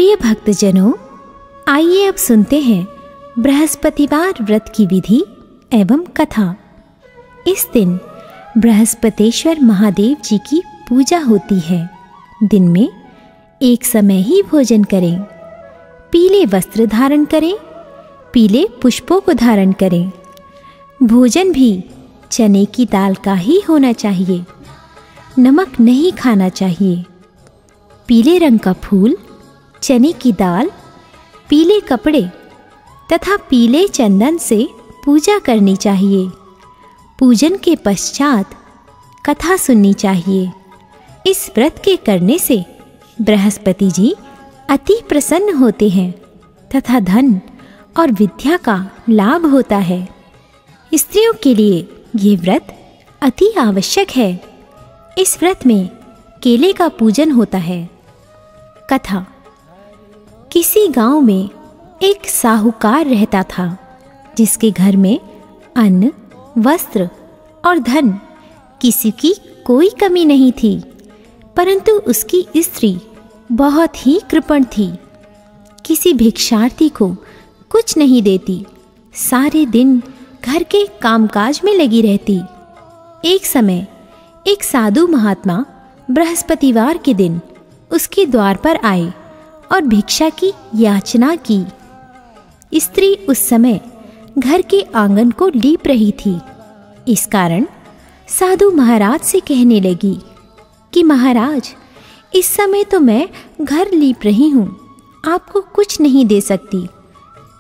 प्रिय भक्तजनों, आइए अब सुनते हैं बृहस्पतिवार व्रत की विधि एवं कथा। इस दिन बृहस्पतेश्वर महादेव जी की पूजा होती है। दिन में एक समय ही भोजन करें, पीले वस्त्र धारण करें, पीले पुष्पों को धारण करें। भोजन भी चने की दाल का ही होना चाहिए, नमक नहीं खाना चाहिए। पीले रंग का फूल, चने की दाल, पीले कपड़े तथा पीले चंदन से पूजा करनी चाहिए। पूजन के पश्चात कथा सुननी चाहिए। इस व्रत के करने से बृहस्पति जी अति प्रसन्न होते हैं तथा धन और विद्या का लाभ होता है। स्त्रियों के लिए ये व्रत अति आवश्यक है। इस व्रत में केले का पूजन होता है। कथा। किसी गांव में एक साहूकार रहता था, जिसके घर में अन्न, वस्त्र और धन किसी की कोई कमी नहीं थी, परंतु उसकी स्त्री बहुत ही कृपण थी। किसी भिक्षार्थी को कुछ नहीं देती, सारे दिन घर के कामकाज में लगी रहती। एक समय एक साधु महात्मा बृहस्पतिवार के दिन उसके द्वार पर आए और भिक्षा की याचना की। स्त्री उस समय घर के आंगन को लीप रही थी। इस कारण साधु महाराज से कहने लगी कि महाराज, इस समय तो मैं घर लीप रही हूँ, आपको कुछ नहीं दे सकती,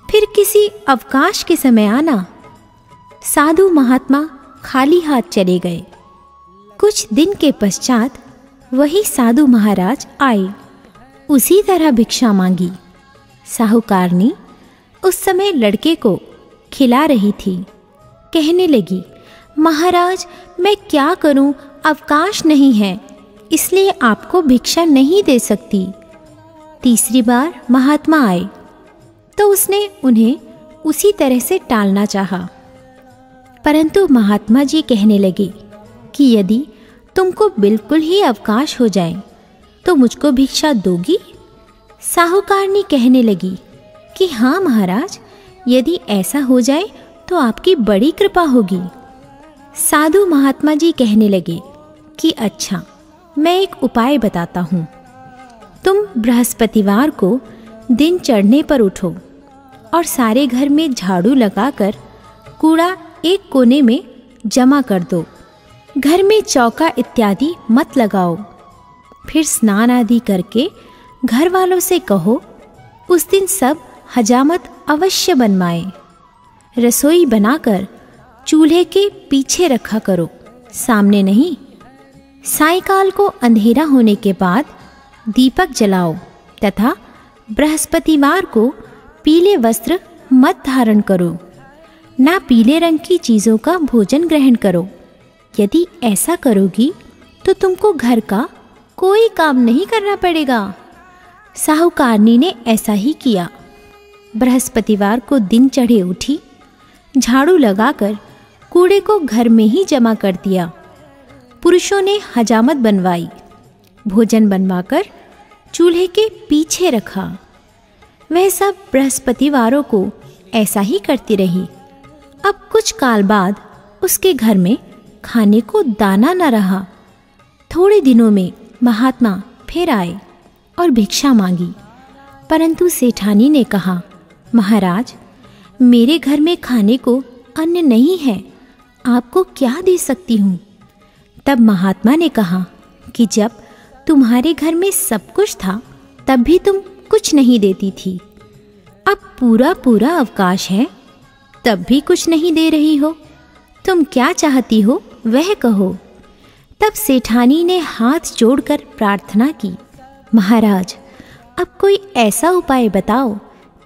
फिर किसी अवकाश के समय आना। साधु महात्मा खाली हाथ चले गए। कुछ दिन के पश्चात वही साधु महाराज आए, उसी तरह भिक्षा मांगी। साहूकारनी उस समय लड़के को खिला रही थी। कहने लगी, महाराज मैं क्या करूं, अवकाश नहीं है, इसलिए आपको भिक्षा नहीं दे सकती। तीसरी बार महात्मा आए तो उसने उन्हें उसी तरह से टालना चाहा, परंतु महात्मा जी कहने लगे कि यदि तुमको बिल्कुल ही अवकाश हो जाए तो मुझको भिक्षा दोगी? साहूकारनी कहने लगी कि हाँ महाराज, यदि ऐसा हो जाए तो आपकी बड़ी कृपा होगी। साधु महात्मा जी कहने लगे कि अच्छा, मैं एक उपाय बताता हूँ। तुम बृहस्पतिवार को दिन चढ़ने पर उठो और सारे घर में झाड़ू लगाकर कूड़ा एक कोने में जमा कर दो। घर में चौका इत्यादि मत लगाओ। फिर स्नान आदि करके घर वालों से कहो उस दिन सब हजामत अवश्य बनवाएं। रसोई बनाकर चूल्हे के पीछे रखा करो, सामने नहीं। सायंकाल को अंधेरा होने के बाद दीपक जलाओ तथा बृहस्पतिवार को पीले वस्त्र मत धारण करो, ना पीले रंग की चीज़ों का भोजन ग्रहण करो। यदि ऐसा करोगी तो तुमको घर का कोई काम नहीं करना पड़ेगा। साहूकारनी ने ऐसा ही किया। बृहस्पतिवार को दिन चढ़े उठी, झाड़ू लगाकर कूड़े को घर में ही जमा कर दिया। पुरुषों ने हजामत बनवाई, भोजन बनवाकर चूल्हे के पीछे रखा। वह सब बृहस्पतिवारों को ऐसा ही करती रही। अब कुछ काल बाद उसके घर में खाने को दाना न रहा। थोड़े दिनों में महात्मा फिर आए और भिक्षा मांगी, परंतु सेठानी ने कहा, महाराज मेरे घर में खाने को अन्न नहीं है, आपको क्या दे सकती हूँ? तब महात्मा ने कहा कि जब तुम्हारे घर में सब कुछ था तब भी तुम कुछ नहीं देती थी, अब पूरा पूरा अवकाश है तब भी कुछ नहीं दे रही हो। तुम क्या चाहती हो वह कहो। तब सेठानी ने हाथ जोड़कर प्रार्थना की, महाराज अब कोई ऐसा उपाय बताओ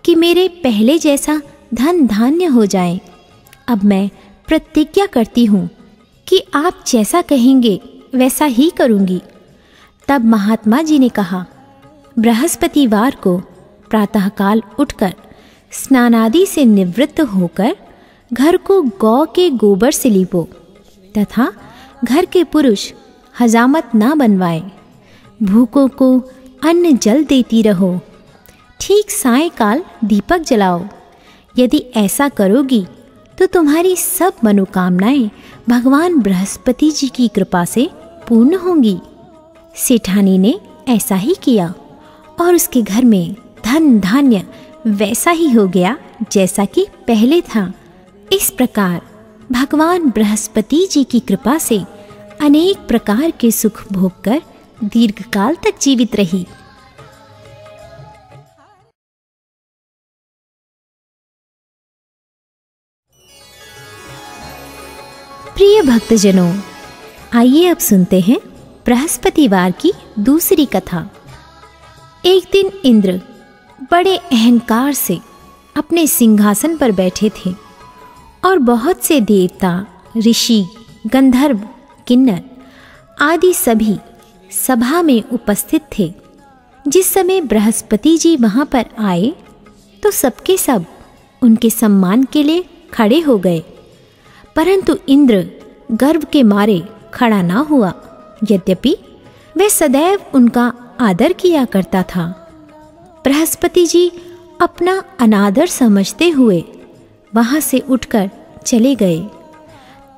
कि मेरे पहले जैसा धन धान्य हो जाए। अब मैं प्रतिज्ञा करती हूँ कि आप जैसा कहेंगे वैसा ही करूँगी। तब महात्मा जी ने कहा, बृहस्पतिवार को प्रातःकाल उठकर स्नानादि से निवृत्त होकर घर को गौ के गोबर से लीपो तथा घर के पुरुष हजामत ना बनवाए। भूखों को अन्न जल देती रहो। ठीक सायंकाल दीपक जलाओ। यदि ऐसा करोगी तो तुम्हारी सब मनोकामनाएं भगवान बृहस्पति जी की कृपा से पूर्ण होंगी। सेठानी ने ऐसा ही किया और उसके घर में धन धान्य वैसा ही हो गया जैसा कि पहले था। इस प्रकार भगवान बृहस्पति जी की कृपा से अनेक प्रकार के सुख भोग कर दीर्घकाल तक जीवित रही। प्रिय भक्तजनों, आइए अब सुनते हैं बृहस्पतिवार की दूसरी कथा। एक दिन इंद्र बड़े अहंकार से अपने सिंहासन पर बैठे थे और बहुत से देवता, ऋषि, गंधर्व, किन्नर आदि सभी सभा में उपस्थित थे। जिस समय बृहस्पति जी वहां पर आए तो सबके सब उनके सम्मान के लिए खड़े हो गए, परंतु इंद्र गर्व के मारे खड़ा ना हुआ, यद्यपि वह सदैव उनका आदर किया करता था। बृहस्पति जी अपना अनादर समझते हुए वहां से उठकर चले गए।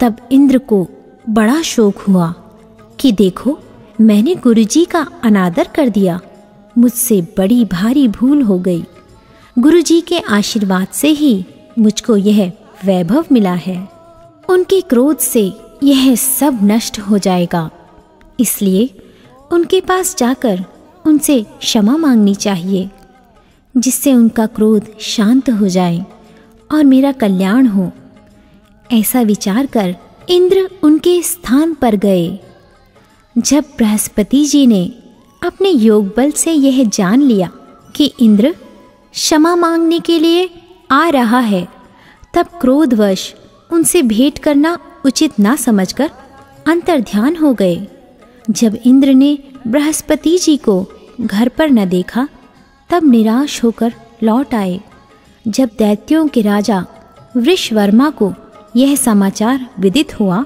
तब इंद्र को बड़ा शोक हुआ कि देखो, मैंने गुरुजी का अनादर कर दिया, मुझसे बड़ी भारी भूल हो गई। गुरुजी के आशीर्वाद से ही मुझको यह वैभव मिला है। उनके क्रोध से यह सब नष्ट हो जाएगा, इसलिए उनके पास जाकर उनसे क्षमा मांगनी चाहिए, जिससे उनका क्रोध शांत हो जाए और मेरा कल्याण हो। ऐसा विचार कर इंद्र उनके स्थान पर गए। जब बृहस्पति जी ने अपने योग बल से यह जान लिया कि इंद्र क्षमा मांगने के लिए आ रहा है, तब क्रोधवश उनसे भेंट करना उचित ना समझकर अंतर्ध्यान हो गए। जब इंद्र ने बृहस्पति जी को घर पर न देखा, तब निराश होकर लौट आए। जब दैत्यों के राजा वृषवर्मा को यह समाचार विदित हुआ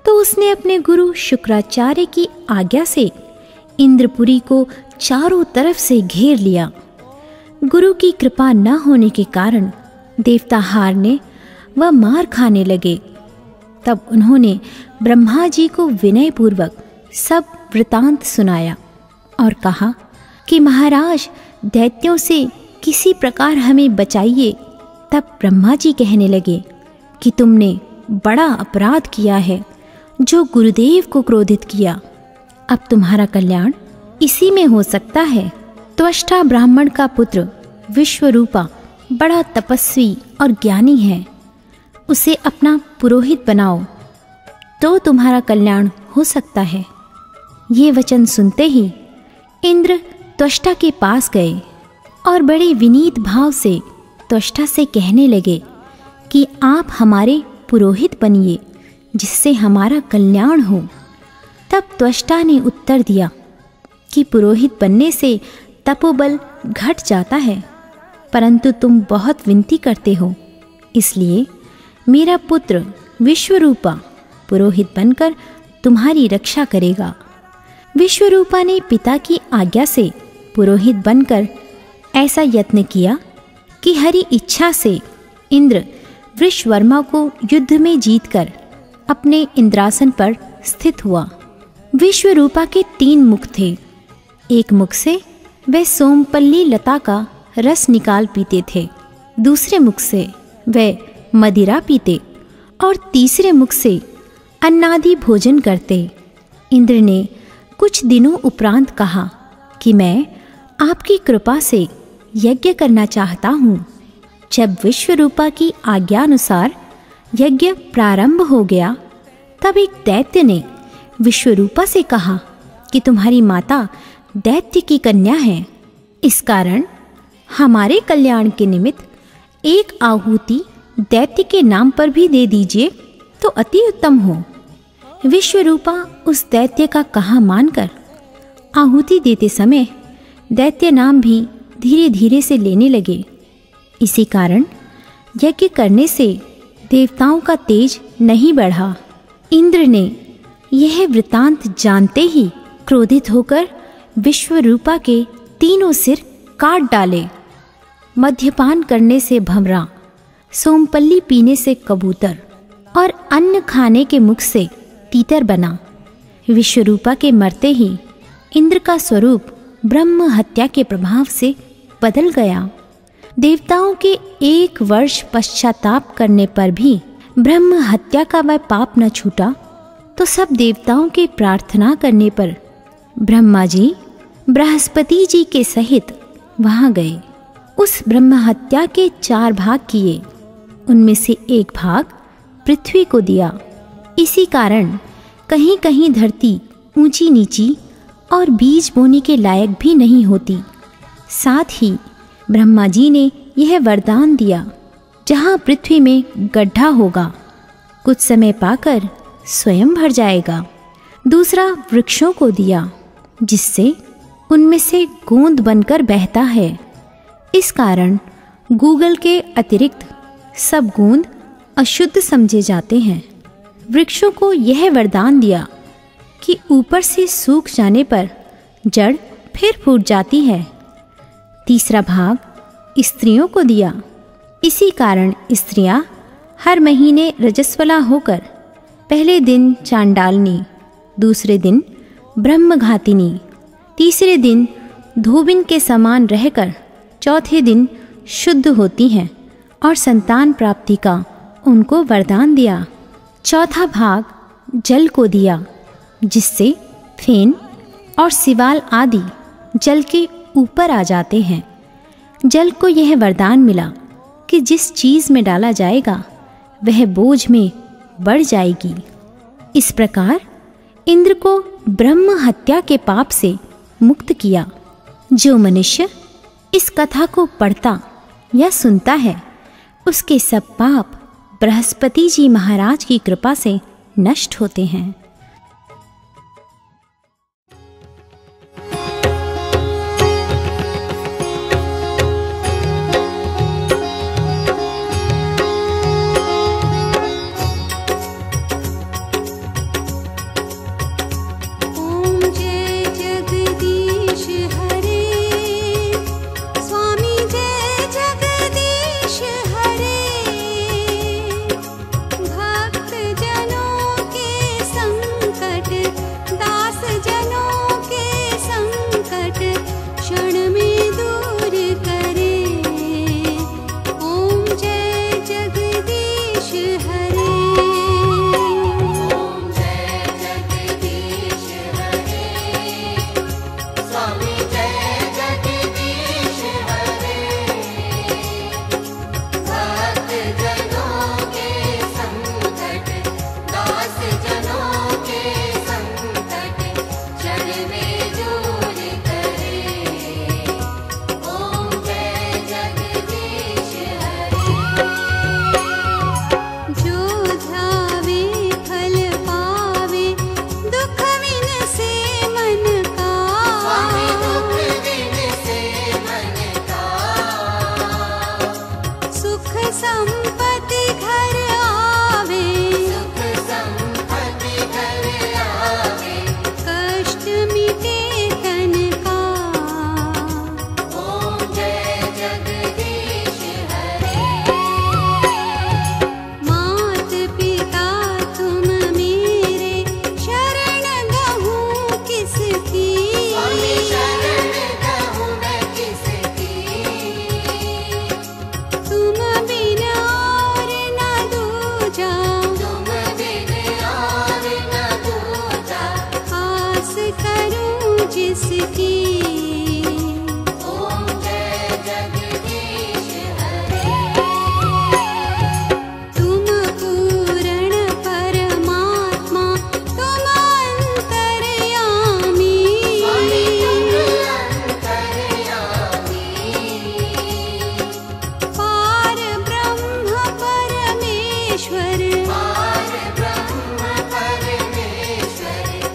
तो उसने अपने गुरु शुक्राचार्य की आज्ञा से इंद्रपुरी को चारों तरफ से घेर लिया। गुरु की कृपा न होने के कारण देवता हारने व मार खाने लगे। तब उन्होंने ब्रह्मा जी को विनयपूर्वक सब वृतांत सुनाया और कहा कि महाराज, दैत्यों से किसी प्रकार हमें बचाइए। तब ब्रह्मा जी कहने लगे कि तुमने बड़ा अपराध किया है, जो गुरुदेव को क्रोधित किया। अब तुम्हारा कल्याण इसी में हो सकता है। त्वष्टा ब्राह्मण का पुत्र विश्वरूपा बड़ा तपस्वी और ज्ञानी है, उसे अपना पुरोहित बनाओ तो तुम्हारा कल्याण हो सकता है। ये वचन सुनते ही इंद्र त्वष्टा के पास गए और बड़े विनीत भाव से त्वष्टा से कहने लगे कि आप हमारे पुरोहित बनिए, जिससे हमारा कल्याण हो। तब त्वष्टा ने उत्तर दिया कि पुरोहित बनने से तपोबल घट जाता है, परंतु तुम बहुत विनती करते हो, इसलिए मेरा पुत्र विश्वरूपा पुरोहित बनकर तुम्हारी रक्षा करेगा। विश्वरूपा ने पिता की आज्ञा से पुरोहित बनकर ऐसा यत्न किया कि हरि इच्छा से इंद्र वृषवर्मा को युद्ध में जीतकर अपने इंद्रासन पर स्थित हुआ। विश्वरूपा के 3 मुख थे। एक मुख से वह सोमपल्ली लता का रस निकाल पीते थे, दूसरे मुख से वह मदिरा पीते और तीसरे मुख से अन्नादि भोजन करते। इंद्र ने कुछ दिनों उपरांत कहा कि मैं आपकी कृपा से यज्ञ करना चाहता हूँ। जब विश्वरूपा की आज्ञानुसार यज्ञ प्रारंभ हो गया, तब एक दैत्य ने विश्वरूपा से कहा कि तुम्हारी माता दैत्य की कन्या है, इस कारण हमारे कल्याण के निमित्त एक आहुति दैत्य के नाम पर भी दे दीजिए तो अति उत्तम हो। विश्वरूपा उस दैत्य का कहा मानकर आहुति देते समय दैत्य नाम भी धीरे धीरे से लेने लगे। इसी कारण यज्ञ करने से देवताओं का तेज नहीं बढ़ा। इंद्र ने यह वृतांत जानते ही क्रोधित होकर विश्वरूपा के 3 सिर काट डाले मद्यपान करने से भंवरा, सोमपल्ली पीने से कबूतर और अन्न खाने के मुख से तीतर बना। विश्वरूपा के मरते ही इंद्र का स्वरूप ब्रह्म हत्या के प्रभाव से बदल गया। देवताओं के 1 वर्ष पश्चाताप करने पर भी ब्रह्म हत्या का वह पाप न छूटा, तो सब देवताओं के प्रार्थना करने पर ब्रह्मा जी बृहस्पति जी के सहित वहां गए। उस ब्रह्म हत्या के 4 भाग किए, उनमें से 1 भाग पृथ्वी को दिया। इसी कारण कहीं कहीं धरती ऊंची नीची और बीज बोने के लायक भी नहीं होती। साथ ही ब्रह्मा जी ने यह वरदान दिया, जहाँ पृथ्वी में गड्ढा होगा कुछ समय पाकर स्वयं भर जाएगा। दूसरा वृक्षों को दिया, जिससे उनमें से गोंद बनकर बहता है। इस कारण गूगल के अतिरिक्त सब गोंद अशुद्ध समझे जाते हैं। वृक्षों को यह वरदान दिया कि ऊपर से सूख जाने पर जड़ फिर फूट जाती है। तीसरा भाग स्त्रियों को दिया। इसी कारण स्त्रियां हर महीने रजस्वला होकर पहले दिन चांडालनी, दूसरे दिन ब्रह्मघातिनी, तीसरे दिन धोबिन के समान रहकर चौथे दिन शुद्ध होती हैं और संतान प्राप्ति का उनको वरदान दिया। चौथा भाग जल को दिया, जिससे फेन और सिवाल आदि जल के ऊपर आ जाते हैं। जल को यह वरदान मिला कि जिस चीज़ में डाला जाएगा वह बोझ में बढ़ जाएगी। इस प्रकार इंद्र को ब्रह्म हत्या के पाप से मुक्त किया। जो मनुष्य इस कथा को पढ़ता या सुनता है, उसके सब पाप बृहस्पति जी महाराज की कृपा से नष्ट होते हैं।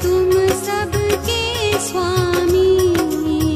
तुम सबके स्वामी।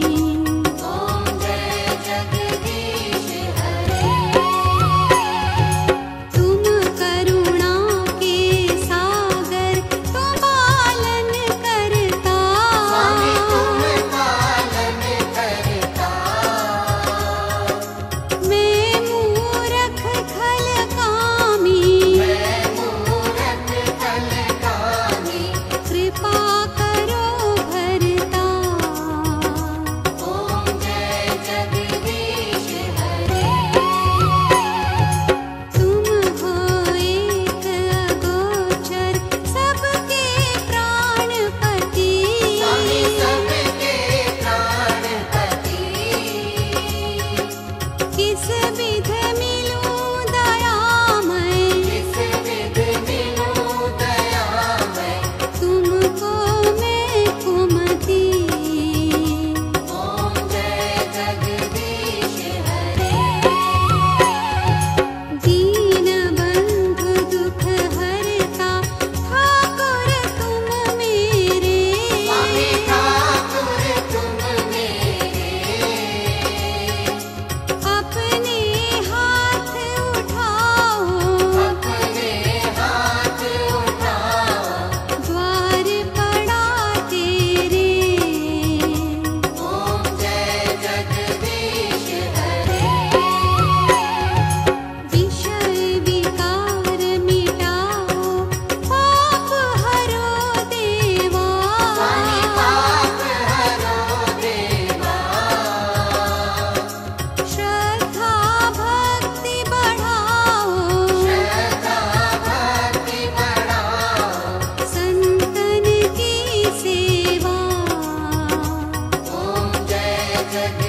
रहे